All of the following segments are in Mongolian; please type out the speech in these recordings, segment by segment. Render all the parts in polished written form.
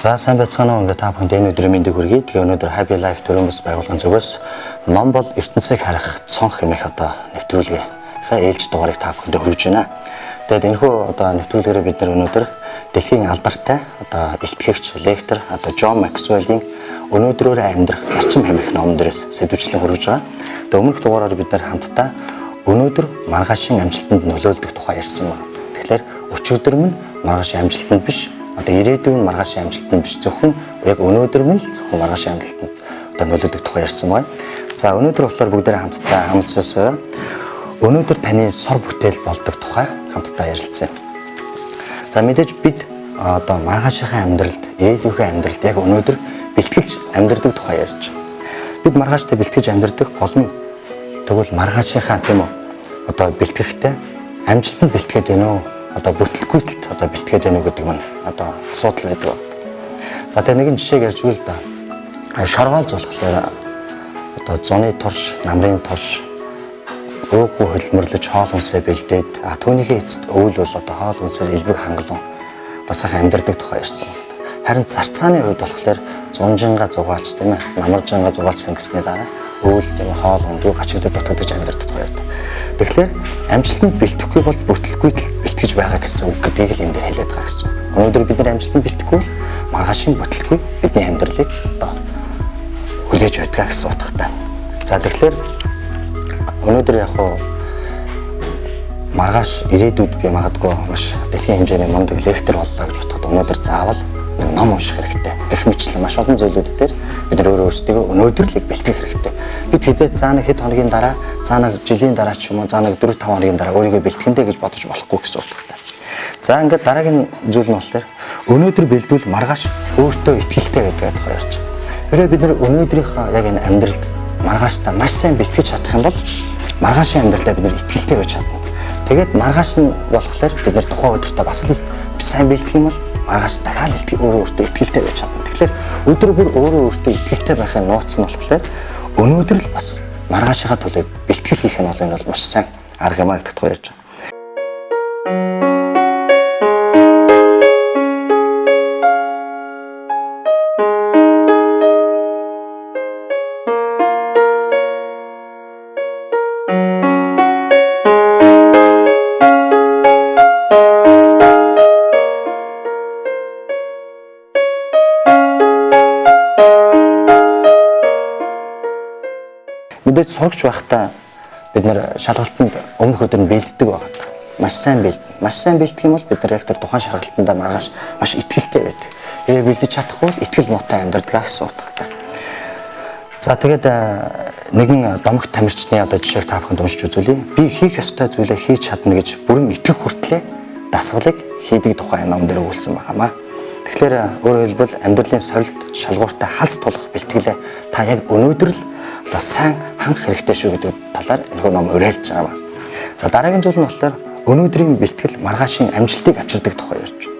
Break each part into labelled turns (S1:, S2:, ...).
S1: За сайн байцгаана уу ингээд та бүхэнд энэ өдрийн мэндийг хүргэе. Тэгээ өнөөдөр Happy Life төрөмбөс байгууллагын зүгээс ном бол ертөнцийг харах цонх хэмээх нэвтрүүлгээ ээлж дугаарыг та бүхэндээ хүргэж байна. Тэгээд энэхүү нэвтрүүлгээрээ бид өнөөдөр дэлхийн алдартай илтгэгч лектор John Maxwell-ийн өнөөдрөөр амьдрах зарчим хэмээх ном дээрээс сэдвчлэн хүргэж байгаа. Тэгээд өмнөх дугаараар бид хамтдаа өнөөдөр маргаашийн амжилтанд нөлөөлдөг тухай ярьсан байна. Тэгэхээр өчигдөр минь маргаашийн амжилтанд биш ирээдүйн маргаашийн амжилтанд биш зөвхөн яг өнөөдөр нь л зөвхөн маргаашийн амжилтанд нөлөөлдөг тухай ярьсан байна. За өнөөдөр болохоор бүгдээрээ хамтдаа амлсаасаа өнөөдөр таны сор бүтээл болдог тухай хамтдаа ярилцъя. За мэдээж бид маргаашийнхаа амьдралд, ирээдүйнхээ амьдралд яг өнөөдөр бэлтгэж амьдрдаг тухай ярьж байна. Бид маргааштай бэлтгэж амьдрдаг гол нь тэгвэл маргаашийнхаа тийм үү бэлтгэхтэй амжилтанд бэлтгээд байна уу? Бүтлгүйтэл бэлтгээд байна уу гэдэг нь асуудал байдаг. За тэгээ нэгэн жишээг ярьж үйл да. Шоргоолж болохоор зуны турш, намрын турш ууггүй хөлмөрлөж хоол хүнсээ бэлдээд түүнийхээ эцэст өвөл бол хоол хүнсээр элбэг хангалуун сайхан амьдардаг тухай ярьсан. Харин зарцааны хувьд болохоор зунжинга зугаалч тийм ээ намаржинга зугаалсан гэсний дараа өвөл тийм хоол хүндүү гачигдад дутагдаж амьдардаг тухай ярьдаг. Тэгэхээр амжилтанд бэлтгэхгүй бол бүтлгүйтэл бэлтгэж байгаа гэсэн үг гэдгийг л энэ дээр хэлээд байгаа гэсэн. Өнөөдөр бид нар амжилтанд бэлтгэхгүй бол маргаашийн бүтлгүй бидний амьдралыг хүлээж байдаг гэсэн утгатай. За тэгэхээр өнөөдөр яг маргааш ирээдүйд би магадгүй маш дэлхийн хэмжээний мундаг лектор боллоо гэж бодоход өнөөдөр заавал нэг ном унших хэрэгтэй. Гэх мэтлэн маш олон зүйлүүд дээр бид нар өөрсдөө өнөөдөрлийг бэлтгэх хэрэгтэй. Бид хизээч цаана хэд хоногийн дараа, цаана жилийн дараа ч юм уу, цаана 4-5 хоногийн дараа өөрийгөө бэлтгэндэ гэж бодож болохгүй гэсэн утгатай. За ингээд дараагийн зүйл нь болохоор өнөөдөр бэлдвэл маргааш өөртөө итгэлтэй байдаг тухай ярьж байна. Хэрвээ бид нар өнөөдрийнхөө яг энэ амьдралд маргааштай маш сайн бэлтгэж чадах юм бол маргаашийн амьдралдаа бид нар итгэлтэй байж чадна. Тэгээд маргааш нь болохоор бид нар тухайн өдөртөө бас л сайн бэлтгэх юм бол маргааш дахиад өөртөө итгэлтэй байж чадна. Тэгэхээр өдөр бүр өөртөө итгэлтэй байхын нууц нь болохоор өнөөдөр л бас маргаашийнхаа төлөө бэлтгэл хийх нь бол энэ бол маш сайн арга юм аа гэдэгт ярьж байна. Мэдээж сурагч байхдаа бид нар шалгалтанд өмнөх өдөр нь бэлддэг байгаа. Маш сайн бэлдэнэ. Маш сайн бэлдэх юм бол бид нар яг тэр тухайн шалгалтандаа маргааш маш итгэлтэй байдаг. Хэрвээ бэлдэж чадахгүй бол итгэл муутай амьдрдаг гэсэн утгатай. За тэгээд нэгэн домогт тамирчны жишээг та бүхэнд уншиж үзүүлье. Би хийх ёстой зүйлээ хийж чадна гэж бүрэн итгэх хүртлээр дасгалыг хийдэг тухай ном дээр өгүүлсэн байнамаа. Тэгэхээр өөрөөр хэлбэл амьдралын сорилт шалгууртай халз тулах бэлтгэлээ та яг өнөөдөр л сайн ханх хэрэгтэй шүү гэдэг талаар энэ ном уриалж байгаа. За дараагийн зүйл нь болохоор өнөөдрийн бэлтгэл маргаашийн амжилтыг авчирдаг тухай ярьж байна.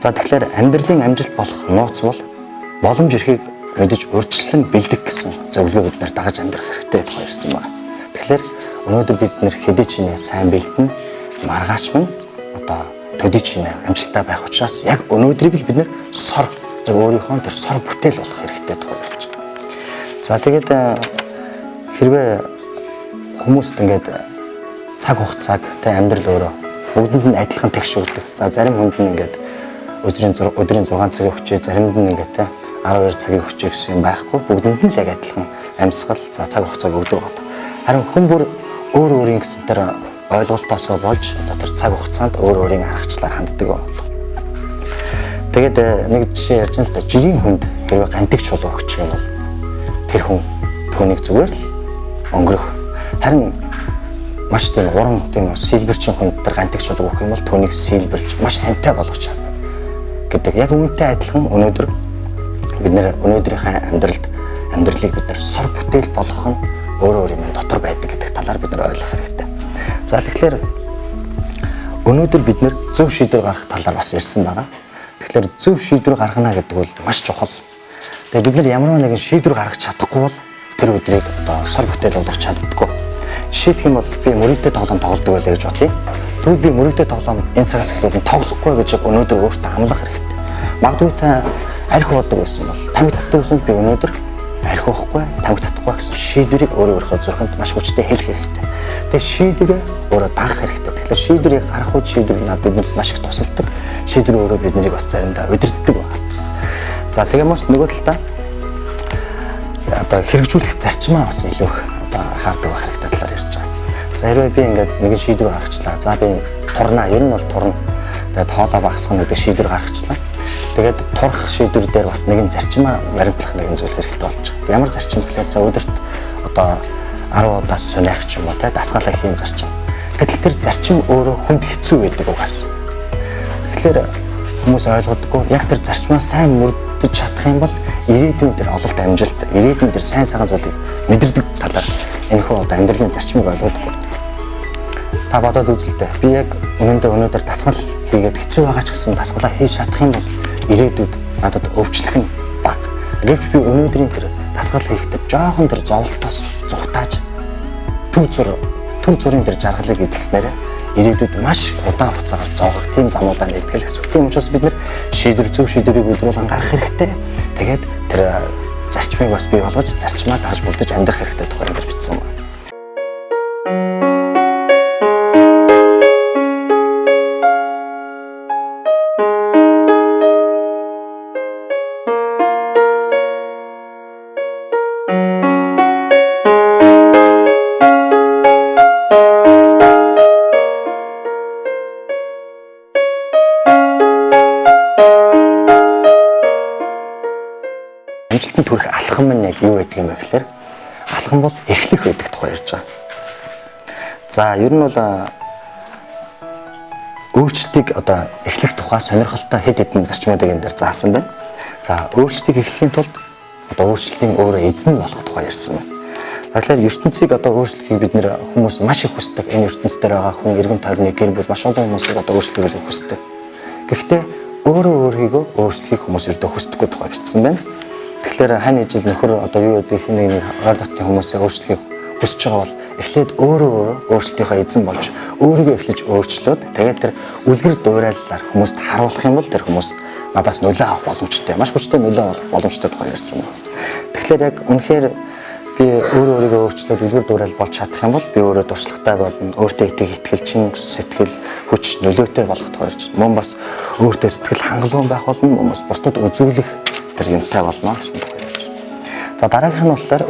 S1: За тэгэхээр амьдралын амжилт болох нууц бол боломж эрхийг мэдэж урьдчилан бэлдэх гэсэн зөвлөгөө бид нар дагаж амьдрах хэрэгтэй тухай ярьсан байна. Тэгэхээр өнөөдөр бид нэр хэдий ч сайн бэлдэн маргааш минь төдий ч амжилттай байх учраас яг өнөөдрийг л бид нэр сор өөрийнхөө тэр сор бүтээл болох хэрэгтэй тухай ярьж байна. За тэгээд хэрвээ хүмүүст ингээд цаг хугацааг амьдрал өөрөө бүгдэнд нь адилхан тэгш өгдөг. За зарим хүнд нь ингээд өдрийн 6 цагийн хүчээ, заримд нь ингээд 12 цагийн хүчээ гэсэн юм байхгүй. Бүгдэнд нь л яг адилхан амьсгал, цаг хугацааг өгдөг байна. Харин хүн бүр өөр өөрийн гэсэн тэр ойлголтоосоо болж тэр цаг хугацаанд өөр өөрийн аргачлалаар ханддаг байна. Тэгээд нэг жишээ ярьж байна л да. Жирийн хүнд хэрвээ гантик чулуу өгчих юм бол тэр хүн түүнийг зүгээр л өнгөрөх. Харин маш тийм уран тийм сэлбэрчин хүнд тэр гантик чулуу өгөх юм бол түүнийг сэлбэрлж маш амтай болгож чадна гэдэг. Яг үүнтэй адилхан өнөөдөр бид нэр өнөөдрийнхээ амьдралыг бид нэр сор бүтээл болгох нь өөр юм дотор байдаг гэдэг талаар бид нар ойлгох хэрэгтэй. За тэгэхээр өнөөдөр бид нэр зөв шийдвэр гаргах талаар бас ярьсан байгаа. Тэгэхээр зөв шийдвэр гаргана гэдэг бол маш чухал. Тэгээд бид нар ямар нэгэн шийдвэр гаргаж чадахгүй бол тэр өдрийг сор бүтээл болгож чаддаггүй. Жишээлх юм бол би мөрөгтэй тоглоом тоглодог байлаа гэж бодъё. Тэгвэл би мөрөгтэй тоглоом энэ цагаас эхлүүлэн тоглохгүй гэж өнөөдөр өөртөө амлах хэрэгтэй. Магадгүй та арх уудаг байсан бол тамхи татдаг байсан би өнөөдөр арх уухгүй, тамхи татахгүй гэсэн шийдвэрийг өөрийнхөө зүрхэнд маш хүчтэй хэлэх хэрэгтэй. Тэгээ шийдвэрээ өөрөө дагах хэрэгтэй. Тэгэхээр шийдвэрийг гаргах үед шийдвэр надад бидэнд маш их тусалдаг. Шийдвэр өөрөө биднийг бас заримдаа удирддаг байна. За тэгээ бас нөгөө талдаа одоо хэрэгжүүлэх зарчмаа бас илүү одоо анхаардаг байх хэрэгтэй талаар ярьж байгаа. За хэрвээ би ингээд нэгэн шийдвэр гаргачлаа. За би турнаа, ер нь бол турна. Тэгээд хоолоо багасгах гэдэг шийдвэр гаргачлаа. Тэгээд турах шийдвэр дээр бас нэгэн зарчмаа баримтлах нэгэн зүйл хэрэгтэй болж байгаа. Ямар зарчим гэхлээр за өдөрт одоо 10 удаас суних ч юм уу те дасгалаа хийм зарчим. Гэтэл тэр зарчим өөрөө хүнд хэцүү байдаг угаас. Тэгэхээр хүмүүс ойлгодоггүй яг тэр зарчмаа сайн мөрдөж чадах юм бол ирээдүйн дээр ололт амжилт, ирээдүйн дээр сайн сайхан зүйлийг мэдэрдэг талаар энэхүү одоо амьдралын зарчмыг ойлгодоггүй. Та бодоод үзэлтэй. Би яг өнөөдөр дасгал хийгээд хэцүү байгаа ч гэсэн дасгалаа хийж чадах юм бол ирээдүйд надад өвчлөх нь бага. Гэвч би өнөөдрийн тэр дасгал хийхдээ жоохон тэр зовлтоос зүхтааж төр зургийн тэр жаргалыг эзэлснээр ирээдүйд маш удаан хугацаагаар зовох тийм замуудаа нэгтгэл гэсэн. Тийм учраас бид нэр зөв шийдвэрийг өдрүүлэн гаргах хэрэгтэй. Тэгээд тэр зарчмыг бас бий болгож зарчмаа дагаж бүрдэж амьдрах хэрэгтэй тухай энэ бичсэн байна. Амжилтанд хүрэх алхам нь яг юу гэдэг юм бэ гэхээр алхам бол эхлэх гэдэг тухай ярьж байгаа. За ер нь бол өөрчлөлтийг одоо эхлэх тухай сонирхолтой хэд хэдэн зарчмуудыг энэ дээр заасан байна. За өөрчлөлтийг эхлэхийн тулд одоо өөрчлөлтийн өөрөө эзэн болох тухай ярьсан байна. Тэгэхээр ертөнцийг одоо өөрчлөхийг бид нэр хүмүүс маш их хүсдэг. Энэ ертөнцийн дээр байгаа хүн эргэн тойрны гэр бүл маш олон хүмүүсийг одоо өөрчлөхийг хүсдэг. Гэхдээ өөрийгөө өөрчлөхийг хүмүүс ердөө хүсдэггүй тухай бичсэн байна. Тэгэхээр хань ижил нөхөр одоо юу гэдэг нэг ойр дотны хүмүүсээ өөрчлөхийг хүсэж байгаа бол эхлээд өөрөө өөрчлөлтийнхөө эзэн болж өөрийгөө эхлэж өөрчлөөд тэгээд тэр үлгэр дуурайлалаар хүмүүст харуулах юм бол тэр хүмүүс надаас нөлөө авах боломжтой. Маш хүчтэй нөлөө авах боломжтой тухай ярьсан байна. Тэгэхээр яг үнэхээр би өөрийгөө өөрчлөөд үлгэр дуурайлал болж чадах юм бол би өөрөө туршлагатай болно. Өөртөө итгэлчин сэтгэл хүч нөлөөтэй болох тухай ярьж байна. Мөн бас өөртөө сэтгэл хангалуун байх болно. Мөн бас бусдад үзүүлэх тэр юмтай болно гэсэн тухай ярьж байна. За дараагийнх нь болохоор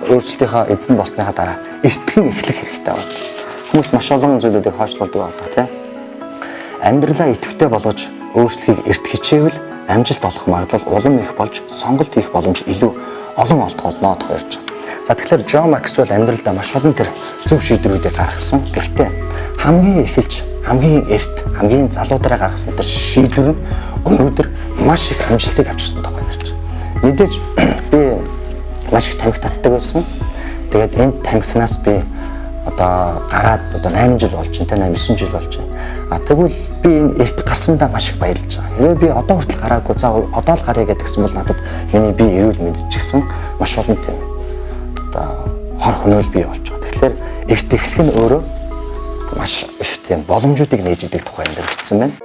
S1: өөрчлөлтийнхаа эзэн болсныхаа дараа эртхэн эхлэх хэрэгтэй байна. Хүмүүс маш олон зүйлүүдийг хойшлуулдаг байдаг тийм. Амьдралаа идэвхтэй болгож өөрчлөлтийг эрт хичээвэл амжилт олох магадлал улам их болж сонголт хийх боломж илүү олон олдох болно тухай ярьж байна. За тэгэхээр Джон Максвелл амьдралдаа маш олон тэр зөв шийдвэрүүдийг гаргасан. Гэхдээ хамгийн эхэлж хамгийн эрт хамгийн залуудараа гаргасан тэр шийдвэр нь өнөөдөр маш их амжилтыг авчирсан тухай ярьж байна. Мэдээж би маш их тамхи татдаг байсан. Тэгээд энэ тамхинаас би одоо гараад одоо 8 жил болж байна, 8-9 жил болж байна. Тэгвэл би энэ эрт гарсандаа маш их баярлж байгаа. Хэрвээ би одоо хүртэл гараагүй за одоо л гаръя гэдгсэн бол надад миний би эрүүл мэдчихсэн маш олон тийм одоо хор хөнөөл бий болж байгаа. Тэгэхээр эрт эхлэх нь өөрөө маш их тийм боломжуудыг нээж идэг тухай энэ дэр бичсэн байна.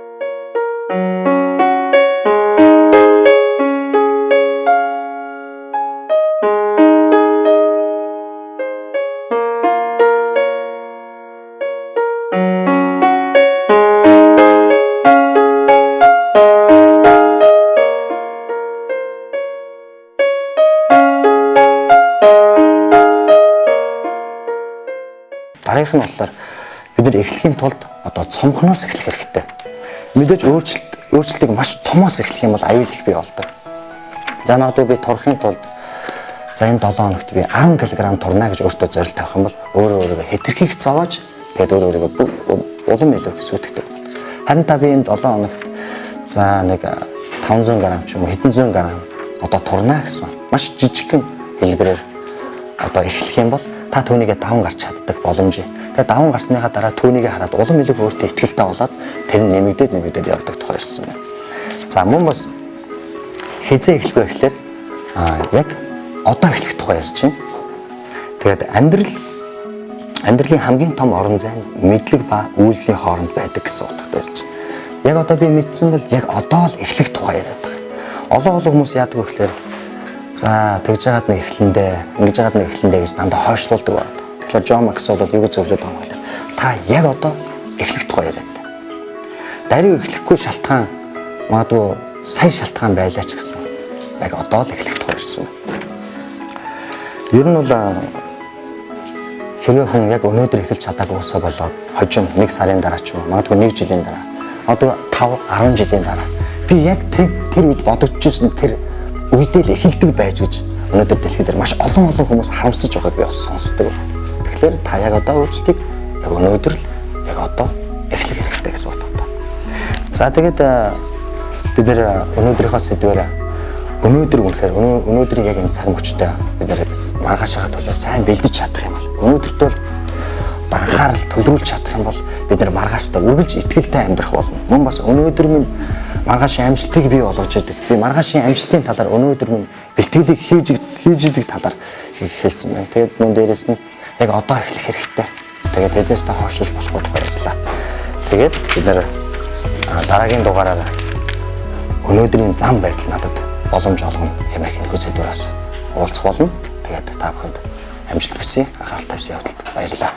S1: Дараагийнх нь болохоор бид нар эхлэхийн тулд одоо цомхноос эхлэх хэрэгтэй. Мэдээж өөрчлөлтийг маш томоос эхлэх юм бол аюул их бий болдог. За магадгүй би турахын тулд за энэ 7 хоногт би 10 кг турна гэж өөртөө зорилт тавих юм бол өөрийгөө хэтэрхийх зовоож тэгээд өөрийгөө улам илүү сүйтгэдэг. Харин та би энэ 7 хоногт за нэг 500 г ч юм уу хэдэн зуун грамм одоо турна гэсэн маш жижигхэн хэлбэрээр одоо эхлэх юм бол та түүнийгээ даван гарч чаддаг боломж. Тэгээд даван гарсныхаа дараа түүнийгээ хараад улам илүү өөртөө ихтгэлтэй болоод тэр нь нэмэгдээд явдаг тухай ирсэн байна. За мөн бас хизээ эхлэх вэ гэхээр яг одоо эхлэх тухай ярьж байна. Тэгээд амьдралын хамгийн том орон зай нь мэдлэг ба үйлдлийн хооронд байдаг гэсэн утгатай ярьж байна. Яг одоо би мэдсэн бол яг одоо л эхлэх тухай яриад байгаа. Олон хүмүүс яадаг вэ гэхээр за тэгж яагаад нэг эхлэндээ, ингэж яагаад нэг эхлэндээ гэж дандаа хойшлуулдаг байна. Тэгэхээр Джон Максвелл бол юу зөвлөд байгаа юм бэ? Та яг одоо эхлэх тухай яриад. Даруй эхлэхгүй шалтгаан магадгүй сайн шалтгаан байлаа ч гэсэн яг одоо л эхлэх тухай ирсэн. Ер нь бол хэрвээ хүн яг өнөөдөр эхэлж чадаагүй усаа болоод хожим 1 сарын дараа ч юм уу магадгүй 1 жилийн дараа одоо 5 10 жилийн дараа би яг тэр үед бодогдож ирсэн тэр үедээ л эхэлдэг байж гэж өнөөдөр дэлхийд маш олон хүмүүс харамсаж байгааг би бас сонсдог байна. Тэгэхээр та яг одоо өөрчлөлтийг яг өнөөдөр л яг одоо эхлэх хэрэгтэй гэсэн утгатай. За тэгээд бид нэр өнөөдрийнхөө сэдвээр өнөөдөр үнэхээр өнөөдрийн яг энэ цаг мөчтэй бид нэр маргааш хахад бол сайн бэлдэж чадах юм бол өнөөдөрт бол анхаарал төвлөрүүлж чадах юм бол бид нэр маргааштай үргэлж итгэлтэй амьдрах болно. Мөн бас өнөөдөр минь маргаашийн амжилтыг бий болгож идэг. Би маргаашийн амжилтын талаар өнөөдөр минь бэлтгэлийг хийж идэг талаар хэлсэн байна. Тэгээд мөн дээрэс нь яг одоо эхлэх хэрэгтэй. Тэгээд эзээс та хойшлуулж болохгүй тухай ярьлаа. Тэгээд бид нэр дараагийн дугаараар өнөөдрийн зам байдал надад боломж олгоно хэмээх энэ сэдвээс уулзах болно. Тэгээд та бүхэнд амжилт хүсье. Анхаарал тавьсан явдалд баярлалаа.